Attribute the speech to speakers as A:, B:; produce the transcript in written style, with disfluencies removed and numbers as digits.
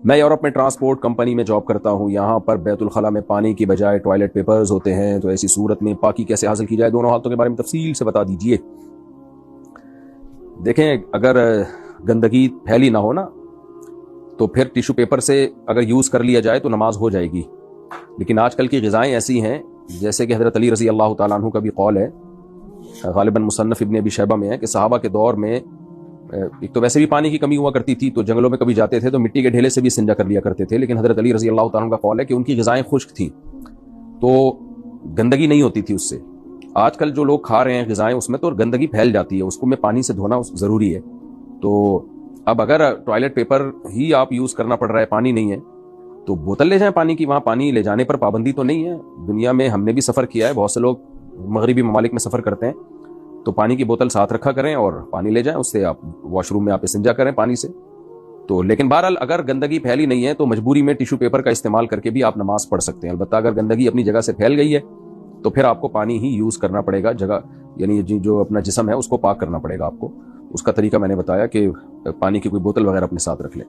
A: میں یورپ میں transport company میں جاب کرتا ہوں. یہاں پر بیت الخلاء میں پانی کی بجائے ٹوائلٹ پیپرز ہوتے ہیں, تو ایسی صورت میں پاکی کیسے حاصل کی جائے؟ دونوں حالتوں کے بارے میں تفصیل سے بتا دیجئے. دیکھیں, اگر گندگی پھیلی نہ ہو نا تو پھر ٹیشو پیپر سے اگر یوز کر لیا جائے تو نماز ہو جائے گی. لیکن آج کل کی غذائیں ایسی ہیں, جیسے کہ حضرت علی رضی اللہ تعالیٰ عنہ کا بھی قول ہے, غالباً مصنف ابن ابی شیبہ میں ہے, کہ صحابہ کے دور میں ایک تو ویسے بھی پانی کی کمی ہوا کرتی تھی, تو جنگلوں میں کبھی جاتے تھے تو مٹی کے ڈھیلے سے بھی استنجا کر لیا کرتے تھے. لیکن حضرت علی رضی اللہ تعالیٰ عنہ کا قول ہے کہ ان کی غذائیں خشک تھیں تو گندگی نہیں ہوتی تھی اس سے. آج کل جو لوگ کھا رہے ہیں غذائیں, اس میں تو گندگی پھیل جاتی ہے, اس کو میں پانی سے دھونا ضروری ہے. تو اب اگر ٹوائلٹ پیپر ہی آپ یوز کرنا پڑ رہا ہے, پانی نہیں ہے, تو بوتل لے جائیں پانی کی. وہاں پانی لے جانے پر پابندی تو نہیں ہے. دنیا میں ہم نے بھی سفر کیا ہے, بہت سے لوگ مغربی ممالک میں سفر کرتے ہیں, تو پانی کی بوتل ساتھ رکھا کریں اور پانی لے جائیں, اس سے آپ واش روم میں آپ استنجا کریں پانی سے. تو لیکن بہرحال اگر گندگی پھیلی نہیں ہے تو مجبوری میں ٹیشو پیپر کا استعمال کر کے بھی آپ نماز پڑھ سکتے ہیں. البتہ اگر گندگی اپنی جگہ سے پھیل گئی ہے تو پھر آپ کو پانی ہی یوز کرنا پڑے گا. جگہ یعنی جو اپنا جسم ہے اس کو پاک کرنا پڑے گا آپ کو. اس کا طریقہ میں نے بتایا کہ پانی کی کوئی بوتل وغیرہ اپنے ساتھ رکھ لیں.